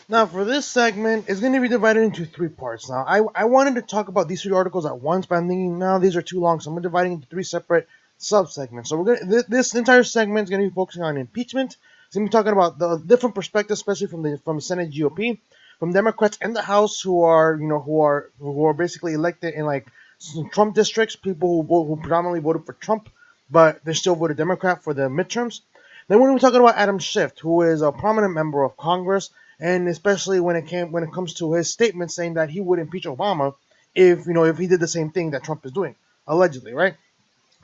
Now, for this segment, it's going to be divided into three parts. Now, I wanted to talk about these three articles at once, but I'm thinking now these are too long, so I'm dividing into three separate sub-segments. So this entire segment is going to be focusing on impeachment. It's going to be talking about the different perspectives, especially from the Senate GOP, from Democrats in the House who are who are basically elected in like some Trump districts, people who predominantly voted for Trump, but they still voted Democrat for the midterms. Then we're going to be talking about Adam Schiff, who is a prominent member of Congress, and especially when it comes to his statement saying that he would impeach Obama if he did the same thing that Trump is doing allegedly, right?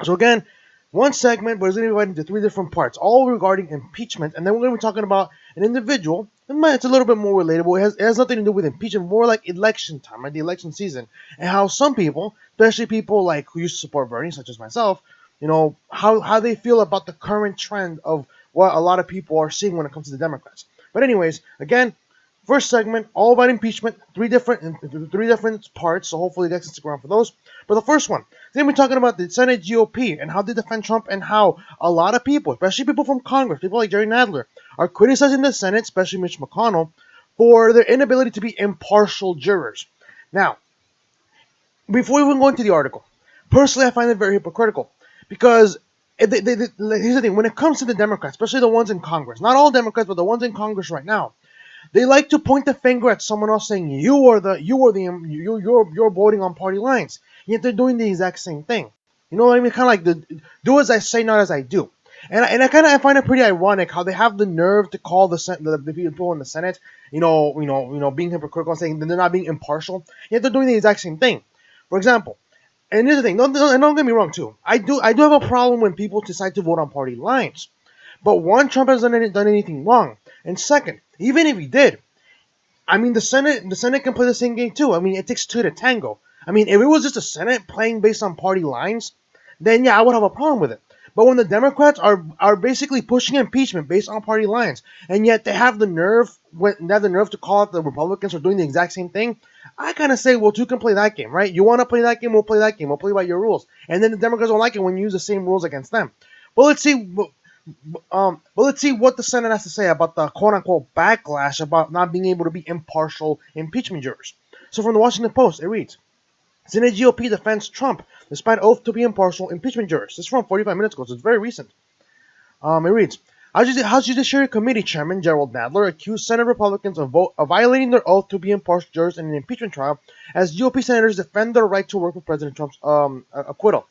So again, one segment, but it's going to be divided into three different parts, all regarding impeachment, and then we're going to be talking about an individual. It's a little bit more relatable. It has nothing to do with impeachment, more like election time, right? The election season, and how some people, especially people like who used to support Bernie, such as myself, how they feel about the current trend of what a lot of people are seeing when it comes to the Democrats. But anyways, again, first segment, all about impeachment, three different parts. So hopefully you guys can stick around for those. But the first one, then we're talking about the Senate GOP and how they defend Trump and how a lot of people, especially people from Congress, people like Jerry Nadler, are criticizing the Senate, especially Mitch McConnell, for their inability to be impartial jurors. Now, before we even go into the article, personally, I find it very hypocritical because here's the thing: when it comes to the Democrats, especially the ones in Congress, not all Democrats, but the ones in Congress right now, they like to point the finger at someone else, saying you're voting on party lines. Yet they're doing the exact same thing. You know what I mean? Kind of like the do as I say, not as I do. And I find it pretty ironic how they have the nerve to call the people in the Senate, being hypocritical and saying that they're not being impartial. Yet they're doing the exact same thing. For example, and here's the thing, don't get me wrong too. I do have a problem when people decide to vote on party lines. But one, Trump hasn't done anything wrong, and second, even if he did, I mean the Senate can play the same game too. I mean it takes two to tango. I mean if it was just a Senate playing based on party lines, then yeah I would have a problem with it. But when the Democrats are basically pushing impeachment based on party lines, and yet they have the nerve to call out the Republicans for doing the exact same thing, I kind of say, well, two can play that game, right? You want to play that game, we'll play that game. We'll play by your rules, and then the Democrats don't like it when you use the same rules against them. But let's see. Let's see what the Senate has to say about the quote unquote backlash about not being able to be impartial impeachment jurors. So from the Washington Post, it reads Senate GOP defends Trump despite oath to be impartial impeachment jurors. This is from 45 minutes ago, so it's very recent. It reads House Judiciary Committee Chairman Gerald Nadler accused Senate Republicans of violating their oath to be impartial jurors in an impeachment trial as GOP senators defend their right to work with President Trump's acquittal.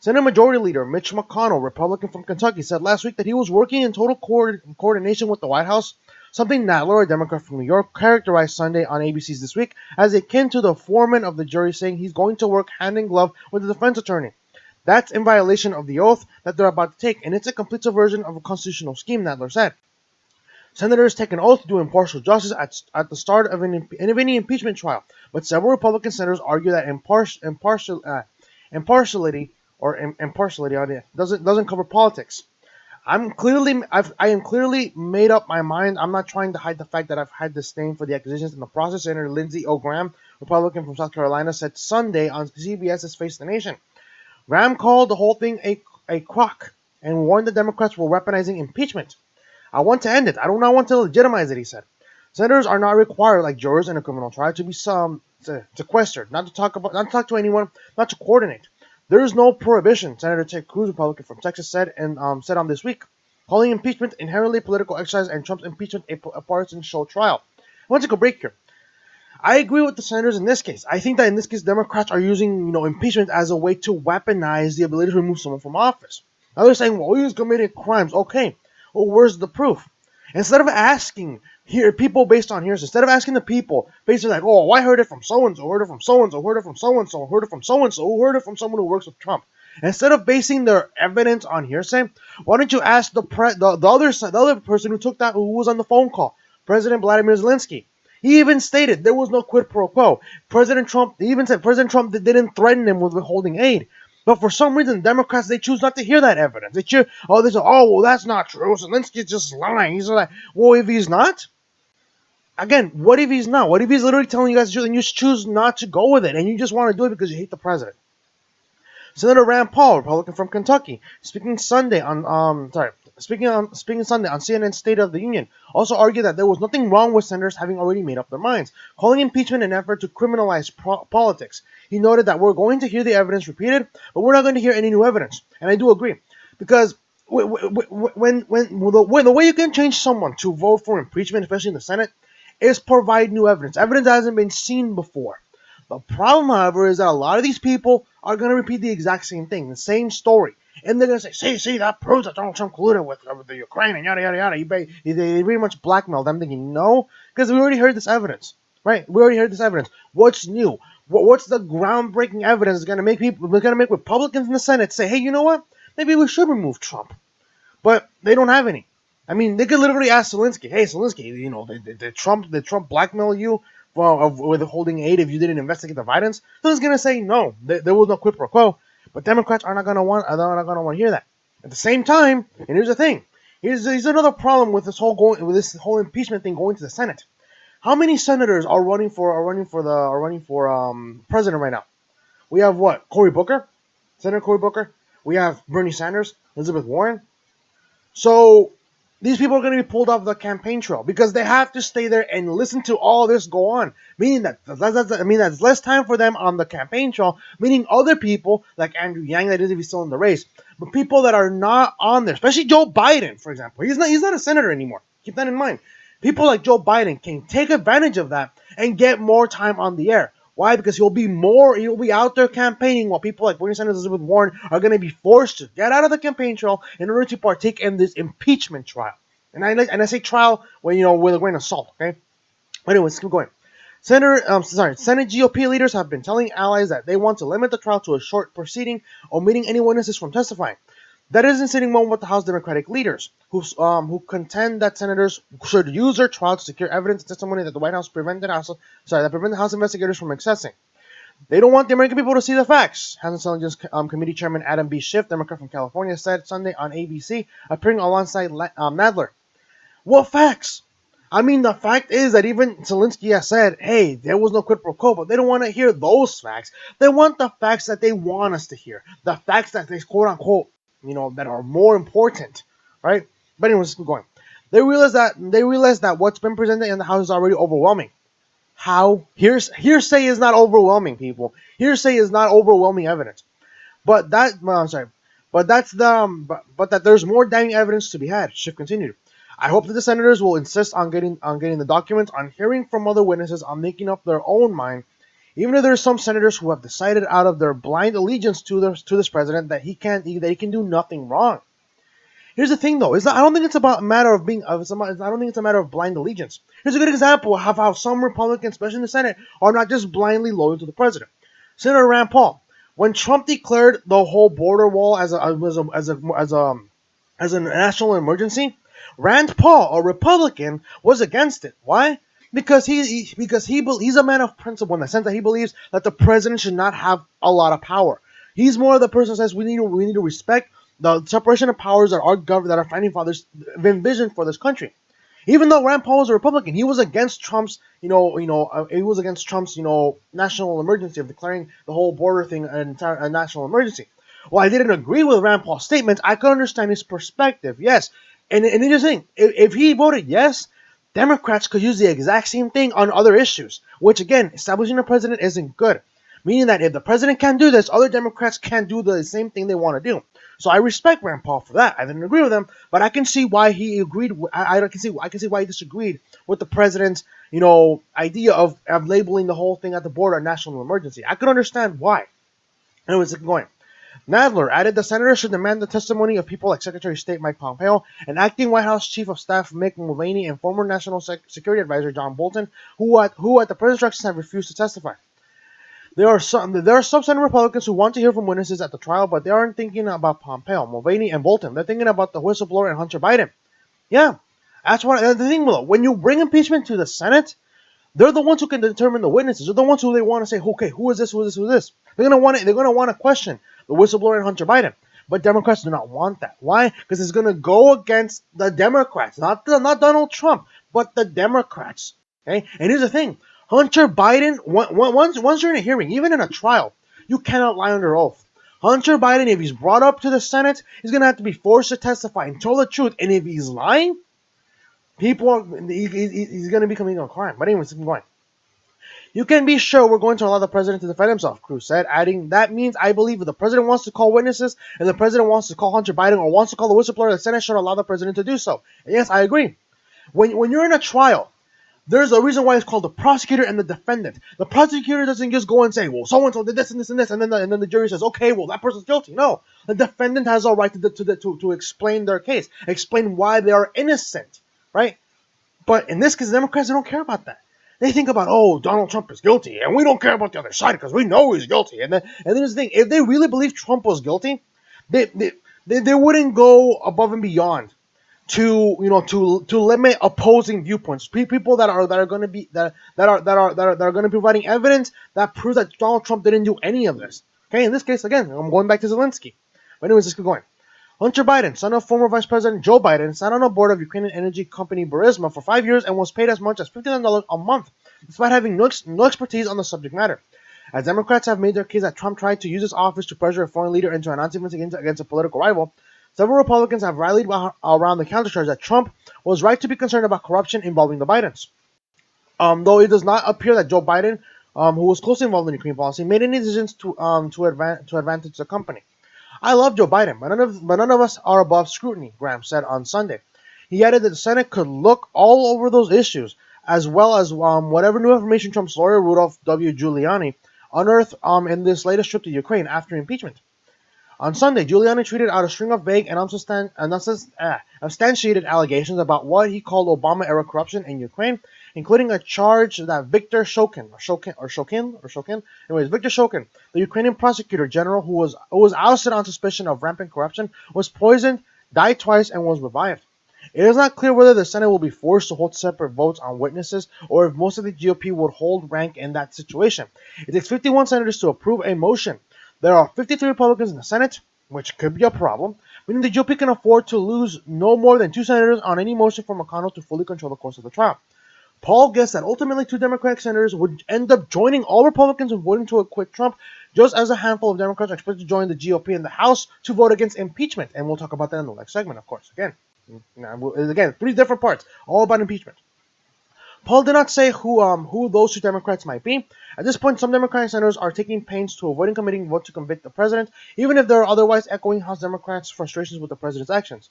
Senate Majority Leader Mitch McConnell, Republican from Kentucky, said last week that he was working in total coordination with the White House, something Nadler, a Democrat from New York, characterized Sunday on ABC's This Week as akin to the foreman of the jury saying he's going to work hand in glove with the defense attorney. That's in violation of the oath that they're about to take, and it's a complete subversion of a constitutional scheme, Nadler said. Senators take an oath to do impartial justice at the start of any impeachment trial, but several Republican senators argue that impartiality impartiality doesn't cover politics. I am clearly made up my mind. I'm not trying to hide the fact that I've had disdain for the accusations in the process. Senator Lindsey Graham, Republican from South Carolina, said Sunday on CBS's Face the Nation. Graham called the whole thing a crock and warned the Democrats were weaponizing impeachment. I want to end it. I do not want to legitimize it, he said. Senators are not required, like jurors in a criminal trial, to be sequestered, not to talk to anyone, not to coordinate. There is no prohibition, Senator Ted Cruz, Republican from Texas, said said on This Week, calling impeachment inherently political exercise and Trump's impeachment a partisan show trial. I want to take a break here. I agree with the senators in this case. I think that in this case, Democrats are using impeachment as a way to weaponize the ability to remove someone from office. Now they're saying, well, he's committed crimes. Okay, well, where's the proof? Instead of asking people based on hearsay, instead of asking the people based on like, oh, I heard it from so and so, heard it from so and so, heard it from so and so, heard it from so and so, who heard it from someone who works with Trump. Instead of basing their evidence on hearsay, why don't you ask the other person who was on the phone call, President Vladimir Zelensky? He even stated there was no quid pro quo. They even said President Trump didn't threaten him with withholding aid. But for some reason, Democrats, they choose not to hear that evidence. They say, well, that's not true. Zelensky's just lying. He's like, well, if he's not, again, what if he's not? What if he's literally telling you guys the truth and you choose not to go with it and you just want to do it because you hate the president? Senator Rand Paul, Republican from Kentucky, speaking Sunday on speaking Sunday on CNN's State of the Union, also argued that there was nothing wrong with senators having already made up their minds, calling impeachment an effort to criminalize politics. He noted that we're going to hear the evidence repeated, but we're not going to hear any new evidence. And I do agree, because when the way you can change someone to vote for impeachment, especially in the Senate, is provide new evidence that hasn't been seen before. The problem, however, is that a lot of these people are going to repeat the exact same thing, the same story. And they're going to say, see, that proves that Donald Trump colluded with the Ukraine and yada, yada, yada. They pretty much blackmailed them, thinking, no, because we already heard this evidence, right? We already heard this evidence. What's new? What's the groundbreaking evidence that's going to make Republicans in the Senate say, hey, you know what? Maybe we should remove Trump. But they don't have any. I mean, they could literally ask Zelensky, hey, Zelensky, did Trump blackmail you with withholding aid if you didn't investigate the violence? So he's gonna say no. There was no quid pro quo. But Democrats are not gonna want to hear that. At the same time, and here's the thing, here's another problem with this whole impeachment thing going to the Senate. How many senators are running for president right now? We have what? Senator Cory Booker. We have Bernie Sanders, Elizabeth Warren. So these people are going to be pulled off the campaign trail because they have to stay there and listen to all this go on. Meaning that's less time for them on the campaign trail. Meaning other people like Andrew Yang, that is if he's still in the race, but people that are not on there, especially Joe Biden, for example. He's not a senator anymore. Keep that in mind. People like Joe Biden can take advantage of that and get more time on the air. Why? Because he'll be out there campaigning while people like Bernie Sanders and Elizabeth Warren are going to be forced to get out of the campaign trail in order to partake in this impeachment trial. And I say trial with a grain of salt, okay? Anyway, let's keep going. Senate GOP leaders have been telling allies that they want to limit the trial to a short proceeding, omitting any witnesses from testifying. That isn't sitting well with the House Democratic leaders, who contend that senators should use their trial to secure evidence and testimony that the White House prevented House investigators from accessing. They don't want the American people to see the facts. House Intelligence Committee Chairman Adam B. Schiff, Democrat from California, said Sunday on ABC, appearing alongside Nadler. What facts? I mean, the fact is that even Zelensky has said, hey, there was no quid pro quo, but they don't want to hear those facts. They want the facts that they want us to hear. The facts that they quote unquote, that are more important, right? But anyways, let's keep going. They realize that what's been presented in the House is already overwhelming. How? Hearsay is not overwhelming, people. Hearsay is not overwhelming evidence. But that, I'm sorry, but that's but that there's more damning evidence to be had. Schiff continued. I hope that the senators will insist on getting the documents, on hearing from other witnesses, on making up their own mind. Even if there are some senators who have decided out of their blind allegiance to this president that he can do nothing wrong. Here's the thing, though: I don't think it's a matter of blind allegiance. Here's a good example of how some Republicans, especially in the Senate, are not just blindly loyal to the president. Senator Rand Paul, when Trump declared the whole border wall as a national emergency, Rand Paul, a Republican, was against it. Why? Because he's a man of principle in the sense that he believes that the president should not have a lot of power. He's more of the person who says we need to respect the separation of powers that our founding fathers envisioned for this country. Even though Rand Paul was a Republican, he was against Trump's national emergency of declaring the whole border thing a national emergency. While I didn't agree with Rand Paul's statements, I could understand his perspective. Yes, and here's the thing: if he voted yes, Democrats could use the exact same thing on other issues, which again, establishing a president isn't good. Meaning that if the president can't do this, other Democrats can't do the same thing they want to do. So I respect Rand Paul for that. I didn't agree with him, but I can see why he agreed. I can see why he disagreed with the president's idea of labeling the whole thing at the border a national emergency. I could understand why. Anyways, keep going. Nadler added the senators should demand the testimony of people like Secretary of State Mike Pompeo and acting White House Chief of Staff Mick Mulvaney and former National Security Advisor John Bolton, who at the president's direction have refused to testify. There are some Senate Republicans who want to hear from witnesses at the trial, but they aren't thinking about Pompeo, Mulvaney, and Bolton. They're thinking about the whistleblower and Hunter Biden. Yeah, that's what the thing. When you bring impeachment to the Senate, they're the ones who can determine the witnesses. They're the ones who they want to say, okay, who is this? Who is this? Who is this? They're gonna want to question the whistleblower and Hunter Biden. But Democrats do not want that. Why? Because it's gonna go against the Democrats, not Donald Trump, but the Democrats. Okay. And here's the thing: Hunter Biden, once you're in a hearing, even in a trial, you cannot lie under oath. Hunter Biden, if he's brought up to the Senate, he's going to have to be forced to testify and tell the truth. And if he's lying, he's going to be committing a crime. But anyways, keep going. You can be sure we're going to allow the president to defend himself, Cruz said, adding, that means I believe if the president wants to call witnesses and the president wants to call Hunter Biden or wants to call the whistleblower, the Senate should allow the president to do so. And yes, I agree. When you're in a trial, there's a reason why it's called the prosecutor and the defendant. The prosecutor doesn't just go and say, well, so-and-so did this and this and this, and then the jury says, okay, well, that person's guilty. No. The defendant has a right to explain their case, explain why they are innocent, right? But in this case, the Democrats, they don't care about that. They think about, oh, Donald Trump is guilty, and we don't care about the other side because we know he's guilty. And then here's the thing: if they really believe Trump was guilty, they wouldn't go above and beyond to limit opposing viewpoints. People that are going to be that are going to be providing evidence that proves that Donald Trump didn't do any of this. Okay, in this case, again, I'm going back to Zelensky. But anyways, let's keep going. Hunter Biden, son of former Vice President Joe Biden, sat on a board of Ukrainian energy company Burisma for 5 years and was paid as much as $59 a month, despite having no expertise on the subject matter. As Democrats have made their case that Trump tried to use his office to pressure a foreign leader into announcements against a political rival, several Republicans have rallied around the countercharge that Trump was right to be concerned about corruption involving the Bidens. Though it does not appear that Joe Biden, who was closely involved in Ukraine policy, made any decisions to advantage the company. I love Joe Biden, but none of us are above scrutiny, Graham said on Sunday. He added that the Senate could look all over those issues, as well as whatever new information Trump's lawyer, Rudolph W. Giuliani, unearthed in this latest trip to Ukraine after impeachment. On Sunday, Giuliani tweeted out a string of vague and unsubstantiated allegations about what he called Obama-era corruption in Ukraine, including a charge that Viktor Shokin, Viktor Shokin, the Ukrainian prosecutor general who was ousted on suspicion of rampant corruption, was poisoned, died twice, and was revived. It is not clear whether the Senate will be forced to hold separate votes on witnesses or if most of the GOP would hold rank in that situation. It takes 51 senators to approve a motion. There are 53 Republicans in the Senate, which could be a problem, meaning the GOP can afford to lose no more than 2 senators on any motion from McConnell to fully control the course of the trial. Paul guessed that ultimately 2 Democratic senators would end up joining all Republicans in voting to acquit Trump, just as a handful of Democrats are expected to join the GOP in the House to vote against impeachment. And we'll talk about that in the next segment, of course. Again, 3 different parts, all about impeachment. Paul did not say who those 2 Democrats might be. At this point, some Democratic senators are taking pains to avoid committing a vote to convict the president, even if they are otherwise echoing House Democrats' frustrations with the president's actions.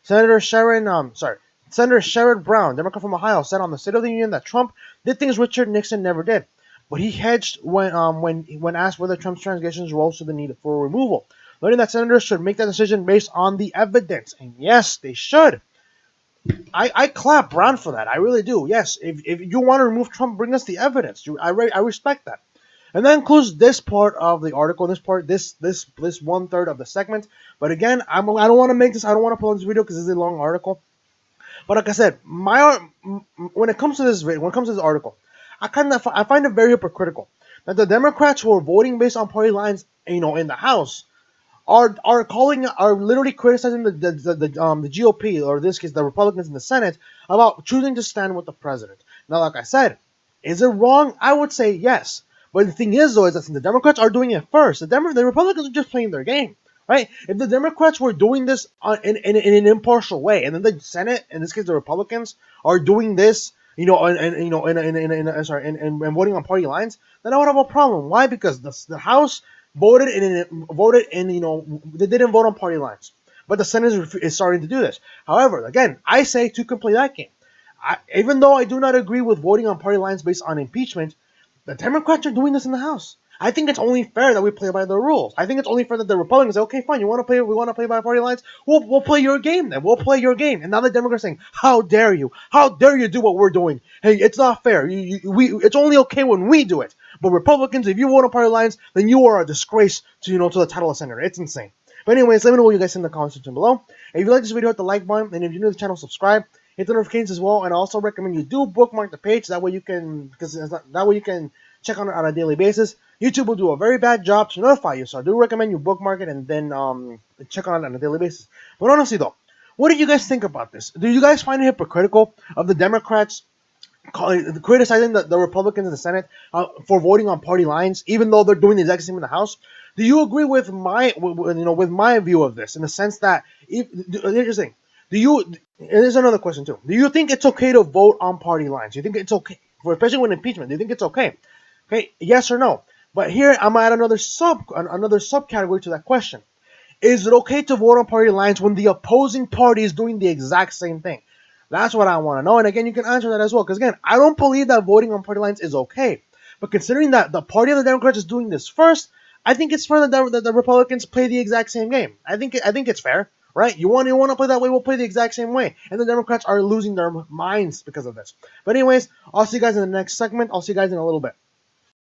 Senator Sherrod Brown, Democrat from Ohio, said on the State of the Union that Trump did things Richard Nixon never did, but he hedged when asked whether Trump's transgressions rose to the need for removal, noting that senators should make that decision based on the evidence. And yes, they should. I clap Brown for that. I really do. Yes, if you want to remove Trump, bring us the evidence. I respect that. And that includes this part of the article, this 1/3 of the segment. But again, I don't want to pull this video because it's a long article. But like I said, when it comes to this article, I find it very hypocritical that the Democrats who are voting based on party lines, in the House, are literally criticizing the GOP, or in this case the Republicans in the Senate, about choosing to stand with the president. Now, like I said, is it wrong? I would say yes. But the thing is, though, is that since the Democrats are doing it first, the Republicans are just playing their game, right? If the Democrats were doing this in an impartial way, and then the Senate, in this case the Republicans, are doing this, and voting on party lines, then I would have a problem. Why? Because the House voted they didn't vote on party lines, but the Senate is starting to do this. However, again, I say to complete that game. Even though I do not agree with voting on party lines based on impeachment, the Democrats are doing this in the House. I think it's only fair that we play by the rules. I think it's only fair that the Republicans say, okay, fine, we want to play by party lines. We'll play your game then. We'll play your game. And now the Democrats are saying, how dare you? How dare you do what we're doing? Hey, it's not fair. It's only okay when we do it. But Republicans, if you vote on party lines, then you are a disgrace to the title of senator. It's insane. But anyways, let me know what you guys think in the comment section below. If you like this video, hit the like button, and if you're new to the channel, subscribe. Hit the notifications as well, and I also recommend you do bookmark the page. That way you can check on it on a daily basis. YouTube will do a very bad job to notify you, so I do recommend you bookmark it and then check on it on a daily basis. But honestly, though, what do you guys think about this? Do you guys find it hypocritical of the Democrats criticizing the Republicans in the Senate for voting on party lines, even though they're doing the exact same in the House? Do you agree with with my view of this in the sense that if interesting? Do you? And there's another question too. Do you think it's okay to vote on party lines? Do you think it's okay, especially with impeachment? Do you think it's okay? Okay, yes or no? But here I'm at another subcategory to that question. Is it okay to vote on party lines when the opposing party is doing the exact same thing? That's what I want to know. And again, you can answer that as well. Because again, I don't believe that voting on party lines is okay. But considering that the party of the Democrats is doing this first, I think it's fair that the Republicans play the exact same game. I think it's fair, right? You want to play that way, we'll play the exact same way. And the Democrats are losing their minds because of this. But anyways, I'll see you guys in the next segment. I'll see you guys in a little bit.